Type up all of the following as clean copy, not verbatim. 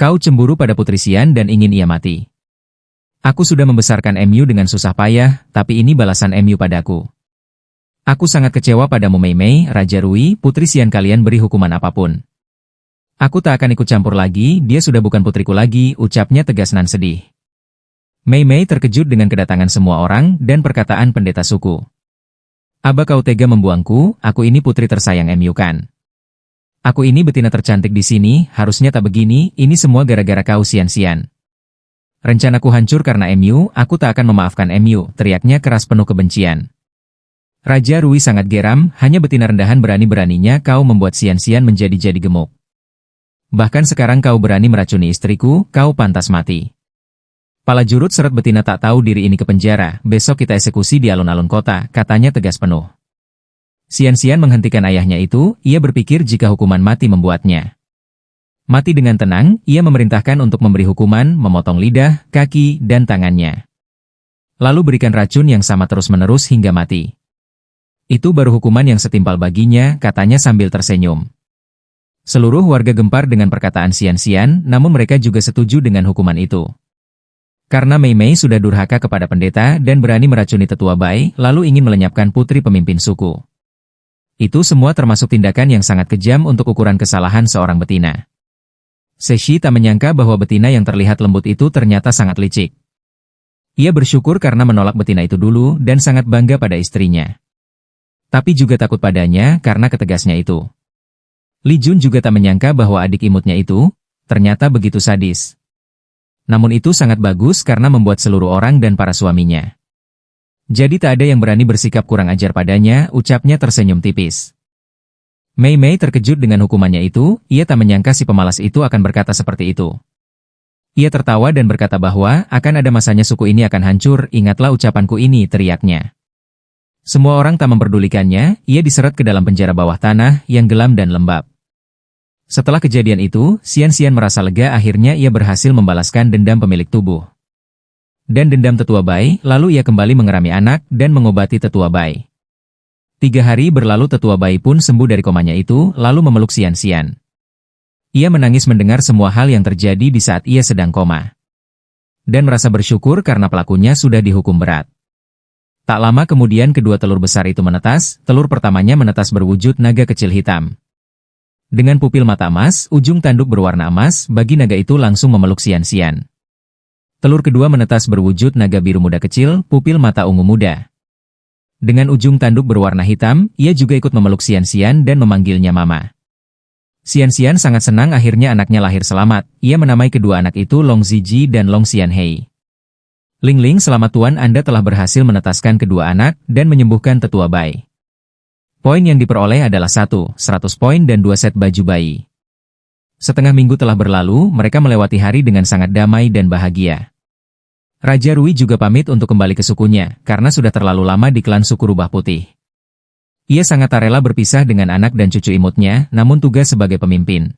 Kau cemburu pada Putri Xian dan ingin ia mati. Aku sudah membesarkan MU dengan susah payah, tapi ini balasan MU padaku. Aku sangat kecewa padamu Mei Mei, Raja Rui, Putri Xian kalian beri hukuman apapun. Aku tak akan ikut campur lagi, dia sudah bukan putriku lagi, ucapnya tegas nan sedih. Mei Mei terkejut dengan kedatangan semua orang dan perkataan pendeta suku. Aba kau tega membuangku, aku ini putri tersayang MU kan. Aku ini betina tercantik di sini, harusnya tak begini, ini semua gara-gara kau Xian. Rencanaku hancur karena MU, aku tak akan memaafkan MU, teriaknya keras penuh kebencian. Raja Rui sangat geram, hanya betina rendahan berani-beraninya kau membuat Xian menjadi gemuk. Bahkan sekarang kau berani meracuni istriku, kau pantas mati. Pala jurut seret betina tak tahu diri ini ke penjara, besok kita eksekusi di alun-alun kota, katanya tegas penuh. Xian menghentikan ayahnya itu, ia berpikir jika hukuman mati membuatnya mati dengan tenang, ia memerintahkan untuk memberi hukuman, memotong lidah, kaki, dan tangannya. Lalu berikan racun yang sama terus-menerus hingga mati. Itu baru hukuman yang setimpal baginya, katanya sambil tersenyum. Seluruh warga gempar dengan perkataan Xian, namun mereka juga setuju dengan hukuman itu. Karena Mei Mei sudah durhaka kepada pendeta dan berani meracuni tetua Bai, lalu ingin melenyapkan putri pemimpin suku. Itu semua termasuk tindakan yang sangat kejam untuk ukuran kesalahan seorang betina. Seshi tak menyangka bahwa betina yang terlihat lembut itu ternyata sangat licik. Ia bersyukur karena menolak betina itu dulu dan sangat bangga pada istrinya. Tapi juga takut padanya karena ketegasnya itu. Li Jun juga tak menyangka bahwa adik imutnya itu ternyata begitu sadis. Namun itu sangat bagus karena membuat seluruh orang dan para suaminya. Jadi tak ada yang berani bersikap kurang ajar padanya, ucapnya tersenyum tipis. Mei Mei terkejut dengan hukumannya itu, ia tak menyangka si pemalas itu akan berkata seperti itu. Ia tertawa dan berkata bahwa akan ada masanya suku ini akan hancur, ingatlah ucapanku ini, teriaknya. Semua orang tak memperdulikannya, ia diseret ke dalam penjara bawah tanah yang gelap dan lembab. Setelah kejadian itu, Xian merasa lega akhirnya ia berhasil membalaskan dendam pemilik tubuh. Dan dendam tetua Bai, lalu ia kembali mengerami anak dan mengobati tetua Bai. 3 hari berlalu tetua Bai pun sembuh dari komanya itu, lalu memeluk Xian. Ia menangis mendengar semua hal yang terjadi di saat ia sedang koma. Dan merasa bersyukur karena pelakunya sudah dihukum berat. Tak lama kemudian kedua telur besar itu menetas, telur pertamanya menetas berwujud naga kecil hitam. Dengan pupil mata emas, ujung tanduk berwarna emas, bagi naga itu langsung memeluk Xian. Telur kedua menetas berwujud naga biru muda kecil, pupil mata ungu muda. Dengan ujung tanduk berwarna hitam, ia juga ikut memeluk Xian dan memanggilnya Mama. Xian sangat senang akhirnya anaknya lahir selamat, ia menamai kedua anak itu Long Ziji dan Long Xianhei. Ling, selamat Tuan, Anda telah berhasil menetaskan kedua anak dan menyembuhkan tetua Bai. Poin yang diperoleh adalah 100 poin dan 2 set baju bayi. Setengah minggu telah berlalu, mereka melewati hari dengan sangat damai dan bahagia. Raja Rui juga pamit untuk kembali ke sukunya, karena sudah terlalu lama di klan suku Rubah Putih. Ia sangat tak rela berpisah dengan anak dan cucu imutnya, namun tugas sebagai pemimpin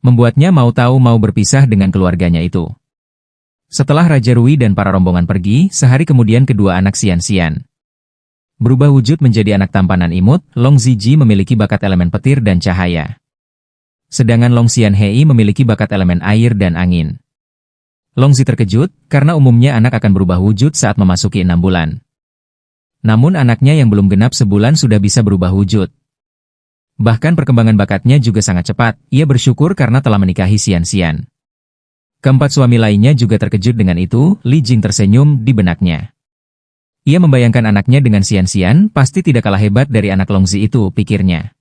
membuatnya mau berpisah dengan keluarganya itu. Setelah Raja Rui dan para rombongan pergi, sehari kemudian kedua anak Xian berubah wujud menjadi anak tampanan imut. Long Ziji memiliki bakat elemen petir dan cahaya. Sedangkan Long Xianhei memiliki bakat elemen air dan angin. Long Zi terkejut, karena umumnya anak akan berubah wujud saat memasuki 6 bulan. Namun anaknya yang belum genap sebulan sudah bisa berubah wujud. Bahkan perkembangan bakatnya juga sangat cepat, ia bersyukur karena telah menikahi Xian. Keempat suami lainnya juga terkejut dengan itu, Li Jing tersenyum di benaknya. Ia membayangkan anaknya dengan Xian pasti tidak kalah hebat dari anak Long Zi itu, pikirnya.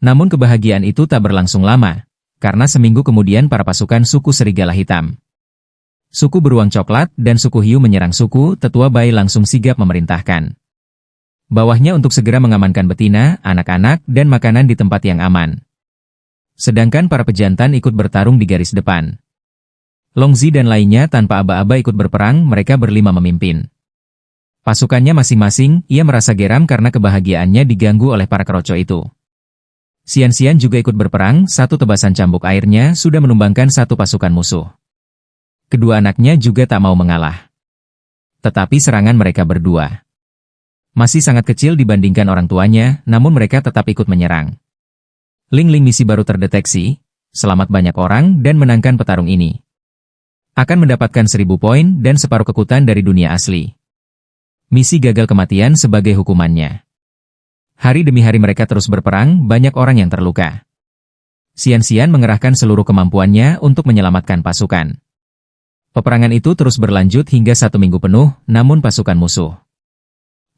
Namun kebahagiaan itu tak berlangsung lama, karena seminggu kemudian para pasukan suku Serigala Hitam, suku Beruang Coklat, dan suku Hiu menyerang suku tetua Bai langsung sigap memerintahkan bawahnya untuk segera mengamankan betina, anak-anak, dan makanan di tempat yang aman. Sedangkan para pejantan ikut bertarung di garis depan. Long Zi dan lainnya tanpa aba-aba ikut berperang, mereka berlima memimpin pasukannya masing-masing. Ia merasa geram karena kebahagiaannya diganggu oleh para keroco itu. Xian juga ikut berperang, satu tebasan cambuk airnya sudah menumbangkan satu pasukan musuh. Kedua anaknya juga tak mau mengalah. Tetapi serangan mereka berdua masih sangat kecil dibandingkan orang tuanya, namun mereka tetap ikut menyerang. Ling misi baru terdeteksi, Selamat banyak orang dan menangkan petarung ini. Akan mendapatkan 1000 poin dan separuh kekuatan dari dunia asli. Misi gagal kematian sebagai hukumannya. Hari demi hari mereka terus berperang, banyak orang yang terluka. Xian mengerahkan seluruh kemampuannya untuk menyelamatkan pasukan. Peperangan itu terus berlanjut hingga 1 minggu penuh, namun pasukan musuh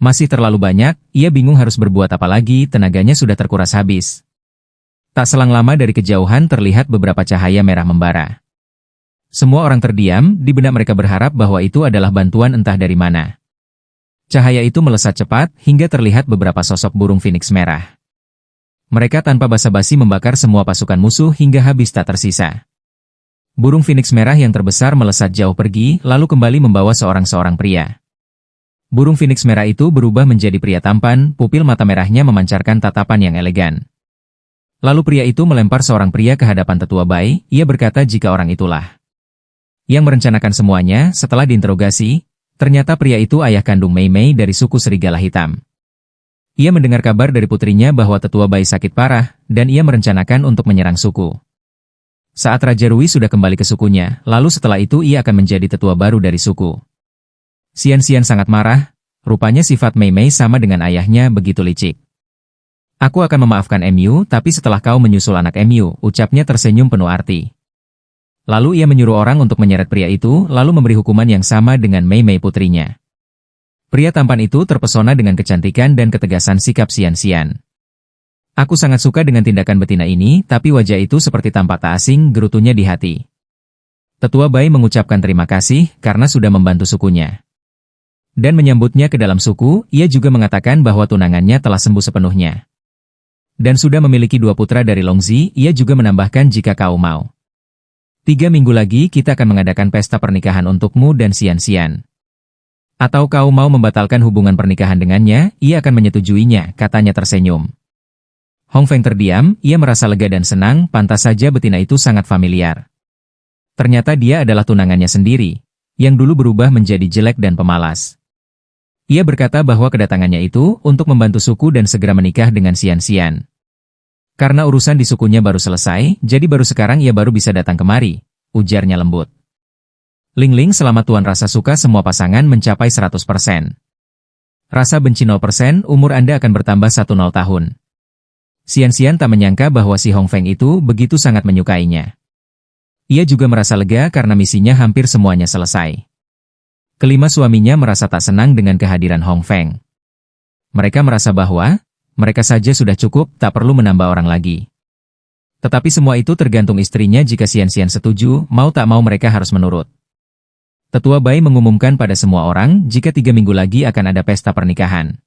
masih terlalu banyak, ia bingung harus berbuat apa lagi, tenaganya sudah terkuras habis. Tak selang lama dari kejauhan terlihat beberapa cahaya merah membara. Semua orang terdiam, di benak mereka berharap bahwa itu adalah bantuan entah dari mana. Cahaya itu melesat cepat, hingga terlihat beberapa sosok burung phoenix merah. Mereka tanpa basa-basi membakar semua pasukan musuh hingga habis tak tersisa. Burung phoenix merah yang terbesar melesat jauh pergi, lalu kembali membawa seorang pria. Burung phoenix merah itu berubah menjadi pria tampan, pupil mata merahnya memancarkan tatapan yang elegan. Lalu pria itu melempar seorang pria ke hadapan tetua Bai, ia berkata jika orang itulah yang merencanakan semuanya. Setelah diinterogasi, ternyata pria itu ayah kandung Mei Mei dari suku Serigala Hitam. Ia mendengar kabar dari putrinya bahwa tetua Bai sakit parah, dan ia merencanakan untuk menyerang suku. Saat Raja Rui sudah kembali ke sukunya, lalu setelah itu ia akan menjadi tetua baru dari suku. Xian sangat marah, rupanya sifat Mei Mei sama dengan ayahnya begitu licik. Aku akan memaafkan MU, tapi setelah kau menyusul anak MU, ucapnya tersenyum penuh arti. Lalu ia menyuruh orang untuk menyeret pria itu, lalu memberi hukuman yang sama dengan Mei Mei putrinya. Pria tampan itu terpesona dengan kecantikan dan ketegasan sikap Xian. Aku sangat suka dengan tindakan betina ini, tapi wajah itu seperti tampak tak asing, gerutunya di hati. Tetua Bai mengucapkan terima kasih, karena sudah membantu sukunya. Dan menyambutnya ke dalam suku, ia juga mengatakan bahwa tunangannya telah sembuh sepenuhnya. Dan sudah memiliki 2 putra dari Longzi, ia juga menambahkan jika kau mau. 3 minggu lagi kita akan mengadakan pesta pernikahan untukmu dan Xian. Atau kau mau membatalkan hubungan pernikahan dengannya, ia akan menyetujuinya, katanya tersenyum. Hong Feng terdiam, ia merasa lega dan senang, pantas saja betina itu sangat familiar. Ternyata dia adalah tunangannya sendiri, yang dulu berubah menjadi jelek dan pemalas. Ia berkata bahwa kedatangannya itu untuk membantu suku dan segera menikah dengan Xian. Karena urusan di sukunya baru selesai, jadi baru sekarang ia baru bisa datang kemari, ujarnya lembut. Ling, selamat tuan, rasa suka semua pasangan mencapai 100%. Rasa benci 0%, umur Anda akan bertambah 10 tahun. Xian tak menyangka bahwa si Hong Feng itu begitu sangat menyukainya. Ia juga merasa lega karena misinya hampir semuanya selesai. Kelima suaminya merasa tak senang dengan kehadiran Hong Feng. Mereka merasa bahwa mereka saja sudah cukup, tak perlu menambah orang lagi. Tetapi semua itu tergantung istrinya, jika Xian setuju, mau tak mau mereka harus menurut. Tetua Bai mengumumkan pada semua orang jika 3 minggu lagi akan ada pesta pernikahan.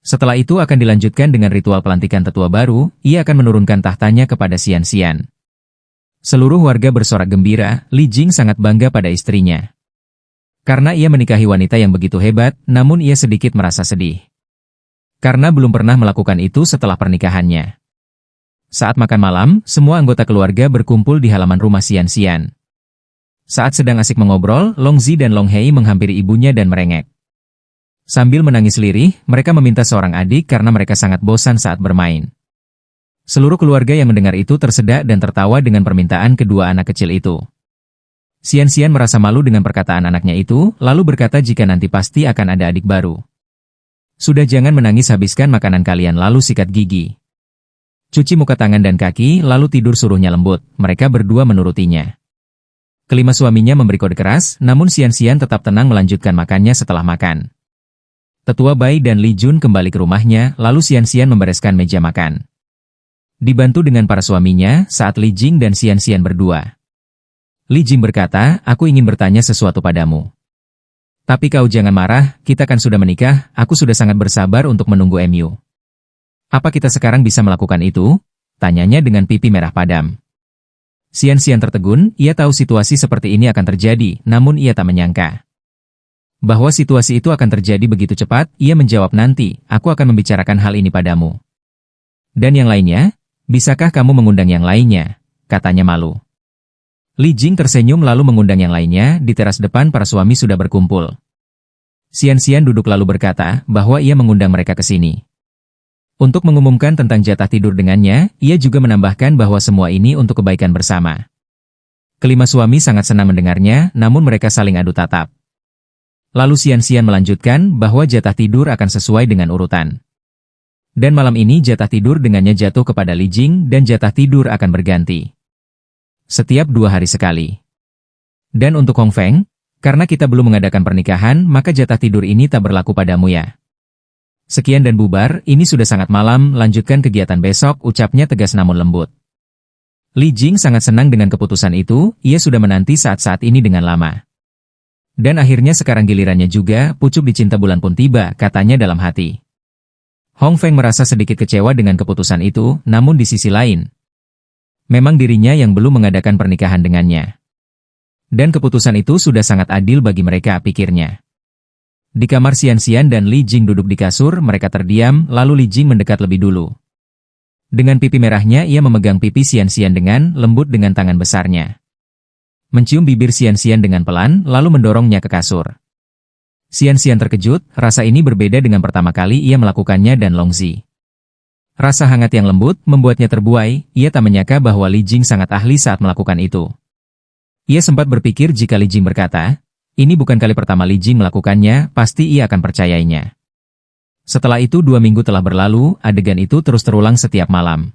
Setelah itu akan dilanjutkan dengan ritual pelantikan tetua baru, ia akan menurunkan tahtanya kepada Xian. Seluruh warga bersorak gembira, Li Jing sangat bangga pada istrinya. Karena ia menikahi wanita yang begitu hebat, namun ia sedikit merasa sedih. Karena belum pernah melakukan itu setelah pernikahannya. Saat makan malam, semua anggota keluarga berkumpul di halaman rumah Xian. Saat sedang asik mengobrol, Long Zi dan Long Hei menghampiri ibunya dan merengek. Sambil menangis lirih, mereka meminta seorang adik karena mereka sangat bosan saat bermain. Seluruh keluarga yang mendengar itu tersedak dan tertawa dengan permintaan kedua anak kecil itu. Xian merasa malu dengan perkataan anaknya itu, lalu berkata jika nanti pasti akan ada adik baru. Sudah, jangan menangis, habiskan makanan kalian lalu sikat gigi. Cuci muka, tangan dan kaki, lalu tidur, suruhnya lembut. Mereka berdua menurutinya. Kelima suaminya memberi kode keras, namun Xian tetap tenang melanjutkan makannya setelah makan. Tetua Bai dan Li Jun kembali ke rumahnya, lalu Xian membereskan meja makan. Dibantu dengan para suaminya, saat Li Jing dan Xian berdua. Li Jing berkata, aku ingin bertanya sesuatu padamu. Tapi kau jangan marah, kita kan sudah menikah, aku sudah sangat bersabar untuk menunggu MU. Apa kita sekarang bisa melakukan itu? Tanyanya dengan pipi merah padam. Xian tertegun, ia tahu situasi seperti ini akan terjadi, namun ia tak menyangka bahwa situasi itu akan terjadi begitu cepat. Ia menjawab, nanti, aku akan membicarakan hal ini padamu. Dan yang lainnya? Bisakah kamu mengundang yang lainnya? Katanya malu. Li Jing tersenyum lalu mengundang yang lainnya. Di teras depan para suami sudah berkumpul. Xian duduk lalu berkata bahwa ia mengundang mereka ke sini Untuk mengumumkan tentang jatah tidur dengannya, ia juga menambahkan bahwa semua ini untuk kebaikan bersama. Kelima suami sangat senang mendengarnya, namun mereka saling adu tatap. Lalu Xian melanjutkan bahwa jatah tidur akan sesuai dengan urutan. Dan malam ini jatah tidur dengannya jatuh kepada Li Jing dan jatah tidur akan berganti. Setiap 2 hari sekali. Dan untuk Hong Feng, karena kita belum mengadakan pernikahan, maka jatah tidur ini tak berlaku padamu ya. Sekian dan bubar, ini sudah sangat malam, lanjutkan kegiatan besok, ucapnya tegas namun lembut. Li Jing sangat senang dengan keputusan itu, ia sudah menanti saat-saat ini dengan lama. Dan akhirnya sekarang gilirannya juga, pucuk dicinta bulan pun tiba, katanya dalam hati. Hong Feng merasa sedikit kecewa dengan keputusan itu, namun di sisi lain, memang dirinya yang belum mengadakan pernikahan dengannya. Dan keputusan itu sudah sangat adil bagi mereka, pikirnya. Di kamar Xian dan Li Jing duduk di kasur, mereka terdiam, lalu Li Jing mendekat lebih dulu. Dengan pipi merahnya ia memegang pipi Xian dengan lembut dengan tangan besarnya. Mencium bibir Xian dengan pelan, lalu mendorongnya ke kasur. Xian terkejut, rasa ini berbeda dengan pertama kali ia melakukannya dan Longzi. Rasa hangat yang lembut membuatnya terbuai, ia tak menyangka bahwa Li Jing sangat ahli saat melakukan itu. Ia sempat berpikir jika Li Jing berkata, ini bukan kali pertama Li Jing melakukannya, pasti ia akan percayainya. Setelah itu 2 minggu telah berlalu, adegan itu terus terulang setiap malam.